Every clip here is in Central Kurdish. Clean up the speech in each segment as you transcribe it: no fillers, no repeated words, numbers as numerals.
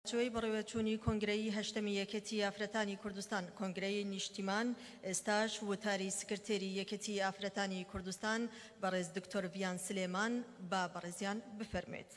جوی بڕێوەچوونی کۆنگرەی هەشتەمی یەکێتی ئافرەتانی کوردستان کۆنگرەی نیشتیمان ئێستاش وتاری سکرتێری یەکێتی ئافرەتانی کوردستان بەڕێز دکتۆر ڤیان سلێمان با بەڕێزیان بفەرمێت.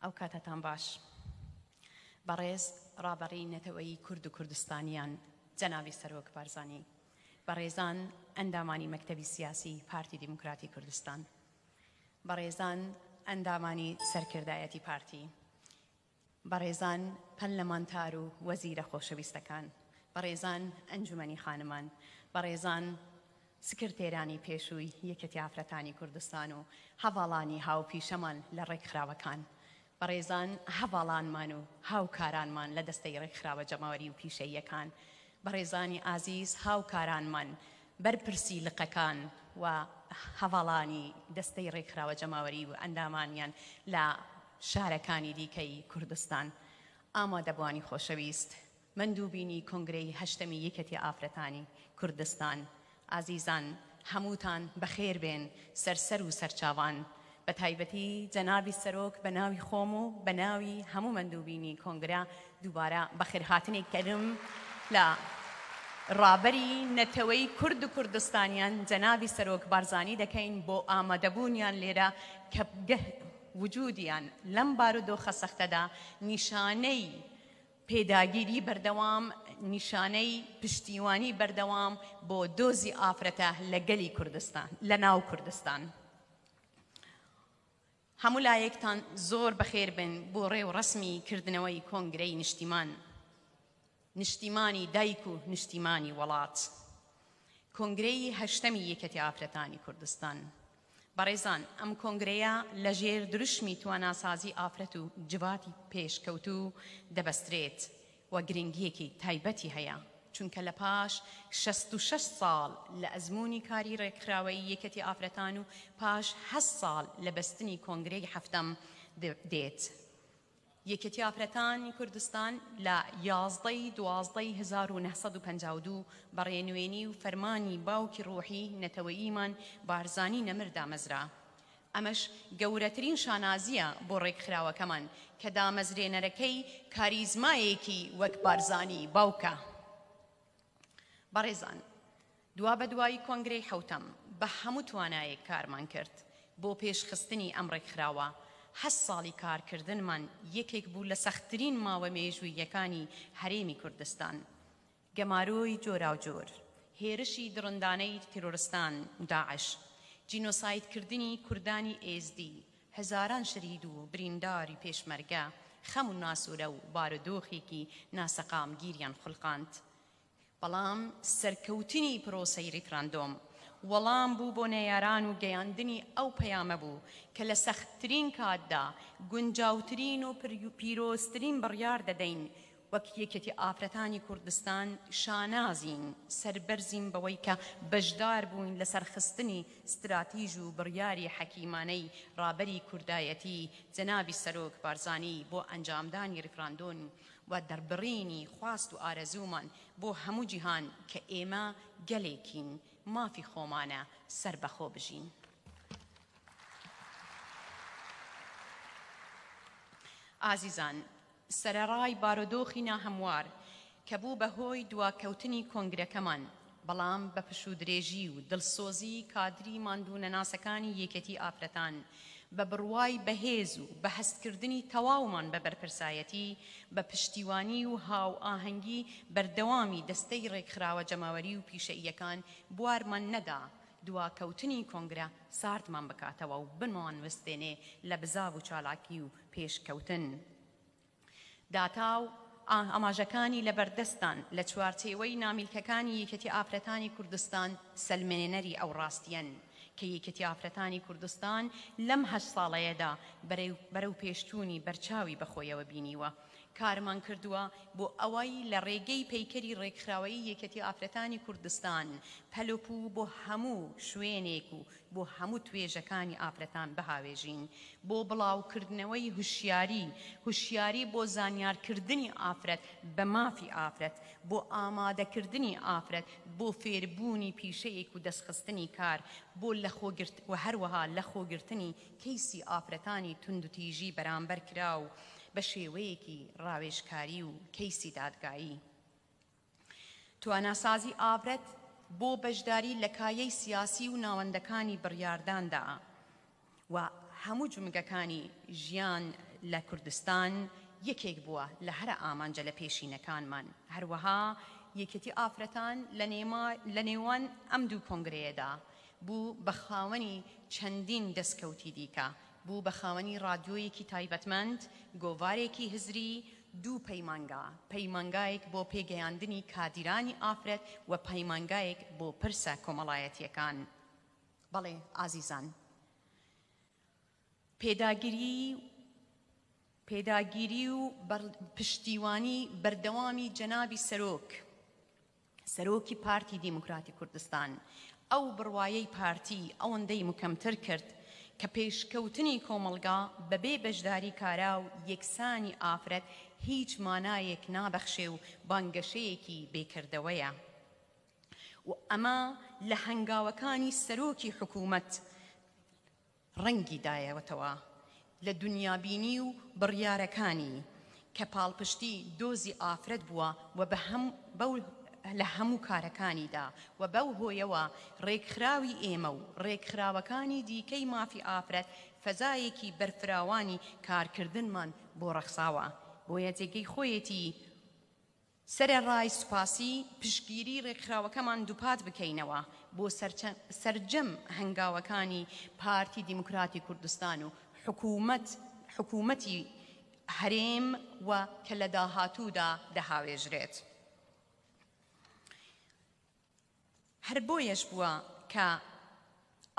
ئەو کاتتان باش بەڕێز ڕابەڕی نەتەوەی کورد و کوردستانیان جەنابی سەرۆک بارزانی، بەڕێزان ئەندامانی مەکتەبی سیاسی پارتی دیموکراتی کوردستان، بەڕێزان ئەندامانی سەرکردایەتی پارتی، بەڕێزان پەرلەمانتار و وەزیرە خۆشەویستەکان، بەڕێزان ئەنجومەنی خانمان، بەڕێزان سکرتێرانی پێشووی یەکێتی ئافرەتانی کوردستان و هەواڵانی هاوپیشەمان لە ڕێکخراوەکان، بەڕێزان هەواڵانمان و هاوکارانمان لە دەستەی ڕێکخراوە جەماوەری و پیشەییەکان، بەڕێزانی ئازیز هاوکارانمان بەرپرسی لقەکان و هەواڵانی دەستەی ڕێکخراوە جەماوەری و ئەندامانیان لە شارەکانی دیکەی کوردستان، ئامادەبوانی خۆشەویست، مندوبینی کۆنگرەی هەشتەمی یەکێتی ئافرەتانی کوردستان، ئازیزان هەمووتان بەخێر بێن سەرسەر و سەرچاوان، بە تایبەتی جەنابی سەرۆک بە ناوی خۆم و بە ناوی هەموو مندوبینی کۆنگرە دووبارە بەخێرهاتنێک کەرم لە ڕابەری نەتەوەی کورد و کوردستانیان جەنابی سەرۆک بارزانی دەکەین بۆ ئامادەبوونیان لێرە کە وجودیان لەم بارودۆخە سەختەدا نیشانەی پێداگیری بەردەوام، نیشانەی پشتیوانی بەردەوام بۆ دۆزی ئافرەتە لە گەلی کوردستان لە ناو کوردستان. هەموو لایەکتان زۆر بەخێر بن بۆ ڕێو ڕەسمی کردنەوەی کۆنگرەی نیشتیمان، نیشتیمانی دایک و نیشتیمانی وڵات، کۆنگرەی هەشتەمی یەکێتی ئافرەتانی کوردستان. بەڕێزان ئەم کۆنگرەیە لە ژێر دروشمی تواناسازی ئافرەت و جواتی پێشکەوتوو دەبەسترێت و گرنگیەکی تایبەتی هەیە، چونکە لە پاش 66 ساڵ لە ئەزموونی کاری ڕێکخراوەی یەکێتی ئافرەتان و پاش 8 ساڵ لە بەستنی کۆنگرەی هەفتەم دێت. یەکێتی ئافرەتانی کوردستان لە 11/12/1952 بەڕێنوێنی و فەرمانی باوکی ڕۆحی نەتەوەییمان بارزانی نەمر دامەزرا. ئەمەش گەورەترین شانازیە بۆ ڕێکخراوەکەمان کە دامەزرێنەرەکەی کاریزمایەکی وەک بارزانی باوکە. بەڕێزان دوا بە دوایی کۆنگرەی حەوتەم بە هەموو توانایەک کارمان کرد بۆ پێشخستنی ئەم ڕێکخراوە. 8 ساڵی کارکردنمان یەکێک بوو لە سەختترین ماوە مێژوویەکانی هەرێمی کوردستان. گەمارۆی جۆراوجۆر، هێرشی دڕندانەی تیرۆرستان و داعش، جینۆسایدکردنی کوردانی ئێزدی، هەزاران شەرید و برینداری پێشمەرگە، خەم و ناسوورە و بارودۆخێکی ناسەقام گیریان خوڵقاند. بەڵام سەرکەوتنی پرۆسەی ریفراندۆم وەڵام بوو بۆ نەیاران و گەیاندنی ئەو پەیامە بوو کە لە سەختترین کاتدا گونجاوترین و پیرۆزترین بڕیار دەدەین وەک یەکێتی ئافرەتانی کوردستان شانازین سەربەرزین بەوەی کە بەشدار بووین لە سەرخستنی استراتیژ و بڕیاری حەکیمانەی ڕابەری کوردایەتی جەنابی سەرۆک بارزانی بۆ ئەنجامدانی ریفراندۆم و دەربڕینی خواست و ئارەزوومان بۆ هەموو جیهان کە ئێمە گەلێکین مافی خۆمانە سەر بەخۆ بژین. ئازیزان سەرەڕای بارودۆخی ناهەموار کە بوو بەهۆی دواکەوتنی کۆنگرەکەمان، بەڵام بە پشودرێژی و دڵسۆزی کادری ماندوو نەناسەکانی یەکێتی ئافرەتان بە بڕوای بەهێز و بە هەستکردنی تەواومان بە بەرپرسایەتی بە پشتیوانی و هاو ئاهەنگی بەردەوامی دەستەی ڕێکخراوە جەماوەری و پیشەییەکان بوارمان نەدا دواکەوتنی کۆنگرە ساردمان بکاتەوە و بنمان وەستێنێ لە بزاو و چالاکی و پێشکەوتن. داتاو ئاماژەکانی لەبەردەستان لە چوارچێوەی نامیلکەکانی یەکێتی ئافرەتانی کوردستان سەلمێنەری ئەو ڕاستیەن کە یەکێتی ئافرەتانی کوردستان لەم 8 ساڵەیەدا بەرەو پێشچوونی بەرچاوی بەخۆیەوە بینیوە کارمان کردووە بۆ ئەوەی لە ڕێگەی پەیکەری ڕێکخراوەیی یەکێتی ئافرەتانی کوردستان پەلۆپوو بۆ هەموو شوێنێک و بۆ هەموو توێژەکانی ئافرەتان بهاوێژین بۆ بڵاوکردنەوەی هوشیاری بۆ زانیارکردنی ئافرەت بە مافی ئافرەت بۆ ئامادەکردنی ئافرەت بۆ فێربوونی پیشەیەک و دەستخستنی کار بۆ و هەروەها لە خۆگرتنی کەیسی ئافرەتانی تونند و تیژی بەرامبەر کراو بە شێوەیەکی ڕاوێژکاری و کەیسی دادگایی تواناسازی ئافرەت بۆ بەشداری لە کایەی سیاسی و ناوەندەکانی بڕیارداندا و هەموو جومگەکانی ژیان لە کوردستان یەکێک بووە لە هەرە ئامانجە لە پێشینەکانمان هەروەها یەکێتی ئافرەتان لە نێوان ئەم دوو کۆنگرەیەدا بوو بە خاوەنی چەندین دەستکەوتی دیکە بوو بە خاوەنی ڕادیۆیەکی تایبەتمەند گۆڤارێکی هزری دوو پەیمانگایەک بۆ پێگەیاندنی کادیرانی ئافرەت و پەیمانگایەک بۆ پرسە کۆمەڵایەتیەکان بەڵێ ئازیزان پێداگیری و پشتیوانی بەردەوامی جەنابی سەرۆکی پارتی دیموکراتی کوردستان ئەو بڕوایەی پارتی ئەوەندەی مکەمتر کرد کە پێشکەوتنی کۆمەڵگا بەبێ بەشداری کارا و یەکسانی ئافرەت هیچ مانایەک نابەخشێ و بانگەشەیەکی بێکردەوەیە و ئەمە لە هەنگاوەکانی سەرۆکی حکوومەت ڕەنگی دایەوەتەوە لە دنیابینی و بڕیارەکانی کە پاڵپشتی دۆزی ئافرەت بووە و لە هەموو کارەکانیدا و بەو هۆیەوە ڕێکخراوی ئێمە و ڕێکخراوەکانی دیکەی مافی ئافرەت فەزایەکی بەرفراوانی کارکردنمان بۆ ڕەخساوە بۆیە جێگەی خۆیەتی سەرەڕای سوپاسی پشتگیری ڕێکخراوەکەمان دووپات بکەینەوە بۆ سەرجەم هەنگاوەکانی پارتی دیموکراتی کوردستان و حکوومەتی هەرێم و کە لە داهاتوودا دەهاوێژرێت هەر بۆیەش بووە کە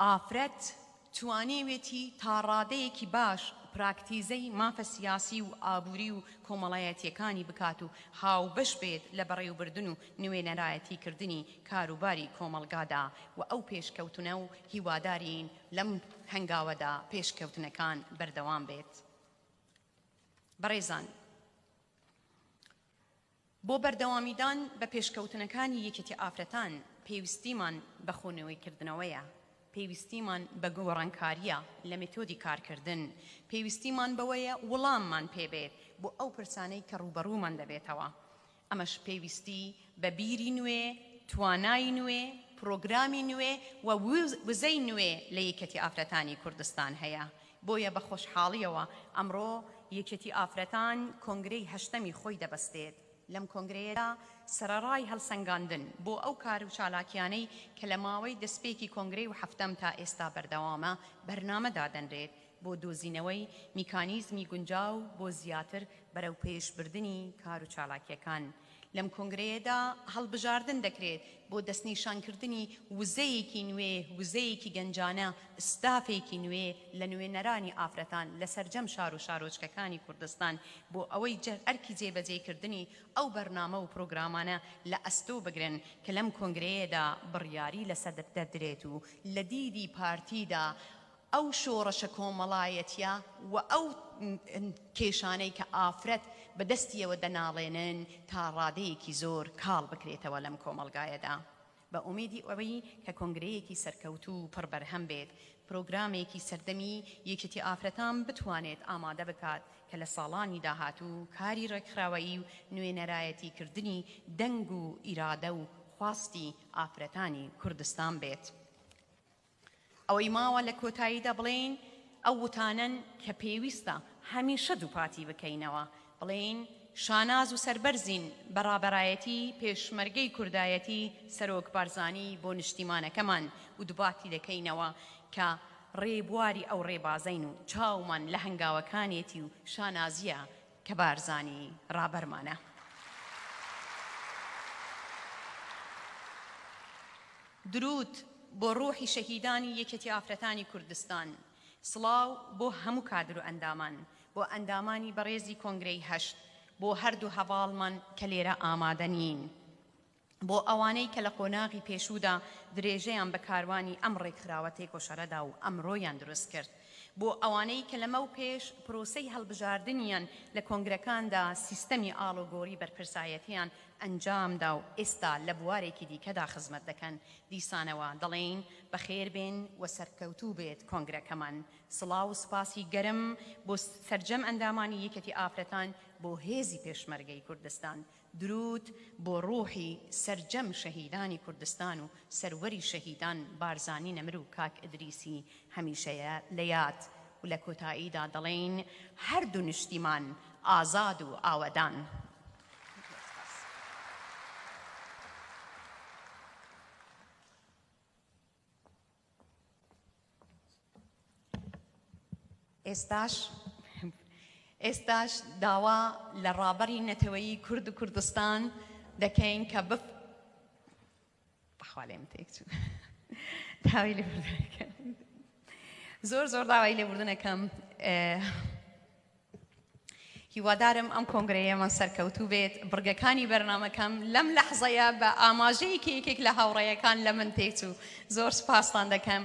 ئافرەت توانێوێتی تا ڕادەیەکی باش پراکتیزەی مافە سیاسی و ئابووری و کۆمەڵایەتیەکانی بکات و هاوبەش بێت لە بەڕێوەبردن و نوێنەرایەتیکردنی کاروباری کۆمەڵگادا و ئەو پێشکەوتنە و هیوادارین لەم هەنگاوەدا پێشکەوتنەکان بەردەوام بێت بەڕێزان بۆ بەردەوامیدان بە پێشکەوتنەکانی یەکێتی ئافرەتان پێویستیمان بە خۆنەوەیکردنەوەیە پێویستیمان بە گۆڕانکاریە لە مێتۆدی کارکردن پێویستیمان بەوەیە وەڵاممان پێبێت بۆ ئەو پرسانەی کە ڕوبەڕوومان دەبێتەوە ئەمەش پێویستی بە بیری نوێ توانایی نوێ پرۆگرامی نوێ و وزەی نوێ لە یەکێتی ئافرەتانی کوردستان هەیە بۆیە بە خۆشحاڵیەوە ئەمڕۆ یەکێتی ئافرەتان کۆنگرەی هەشتەمی خۆی دەبەستێت لەم کۆنگرەیەدا سەرەڕای هەڵسەنگاندن بۆ ئەو کار و چالاکیانەی کە لە ماوەی دەستپێکی کۆنگرەی و هەفتەم تا ئێستا بەردەوامە بەرنامەدا دەنرێت بۆ دۆزینەوەی میکانیزمی گونجاو بۆ زیاتر بەرەو پێشبردنی کار و چالاکیەکان لەم کۆنگرەیەدا هەڵبژاردن دەکرێت بۆ دەستنیشانکردنی وزەیەکی نوێ وزەیەکی گەنجانە ستافێکی نوێ لە نوێنەرانی ئافرەتان لە سەرجەم شار و شارۆچکەکانی کوردستان بۆ ئەوەی ئەرکی جێبەجێکردنی ئەو بەرنامە و پرۆگرامانە لە ئەستۆ بگرن کە لەم کۆنگرەیەدا بڕیاری لەسەر دەدرێت و لە دیدی پارتیدا ئەو شۆڕەشە کۆمەڵایەتیە و ئەو کێشانەی کە ئافرەت بەدەستیەوە دەناڵێنن تا ڕادەیەکی زۆر کاڵ بکرێتەوە لەم کۆمەڵگایەدا بە ئومێدی ئەوەی کە کۆنگرەیەکی سەرکەوتوو و پڕبەرهەم بێت پرۆگرامێکی سەردەمی یەکێتی ئافرەتان بتوانێت ئامادە بکات کە لە ساڵانی داهاتوو کاری ڕێکخراوەیی و نوێنەرایەتیکردنی دەنگ و ئیرادە و خواستی ئافرەتانی کوردستان بێت ئەوەی ماوە لە کۆتاییدا بڵێن ئەو وتانن کە پێویستە هەمیشە دووپاتی بکەینەوە بڵێن شاناز و سەربەرزین بەڕابەرایەتی پێشمەرگەی کوردایەتی سەرۆک بارزانی بۆ نیشتیمانەکەمان و دووپاتی دەکەینەوە کە ڕێبواری ئەو ڕێبازین و چاومان لە هەنگاوەکانێتی و شانازیە کە بارزانی ڕابەرمانە درود بۆ ڕۆحی شەهیدانی یەکێتی ئافرەتانی کوردستان سڵاو بۆ هەموو کادر و ئەندامان بۆ ئەندامانی بەڕێزی کۆنگرەی هەشت بۆ هەردوو هەواڵمان کە لێرە ئامادە نین بۆ ئەوانەی کە لە قۆناغی پێشوودا درێژەیان بە کاروانی ئەم ڕێکخراوە تێکۆشەرەدا و ئەمڕۆیان دروست کرد بۆ ئەوانەی کە لەمە و پێش پرۆسەی هەڵبژاردنیان لە کۆنگرەکاندا سیستەمی ئاڵوگۆڕی بەرپرسایەتیان ئەنجامدا و ئێستا لە بوارێکی دیکەدا خزمەت دەکەن دیسانەوە دەڵێن بەخێربێن و سەرکەوتوو بێت کۆنگرەکەمان سڵاو و سپاسی گەرم بۆ سەرجەم ئەندامانی یەکەتی ئافرەتان بۆ هێزی پێشمەرگەی کوردستان درود بۆ ڕوحی سەرجەم شەهیدانی کوردستان و سەروەری شەهیدان بارزانی نەمر و کاک ئیدریسی هەمیشەیە لە یاد و لە کۆتاییدا دەڵێن هەردوو نیشتیمان ئازاد و ئاوەدان ئێستاش داوا لە ڕابەری نەتەوەیی کورد و کوردستان دەکەین کە بەخوا لێم تێکچوو داوای لێبوردنەکەم زۆر داوای لێبوردنەکەم هیوادارم ئەم کۆنگرەیەمان سەرکەوتوو بێت بڕگەکانی بەرنامەکەم لەم لەحزەیە بە ئاماژەیەکی یەکێک لە هاوڕێیەکان لە من تێکچوو زۆر سپاستان دەکەم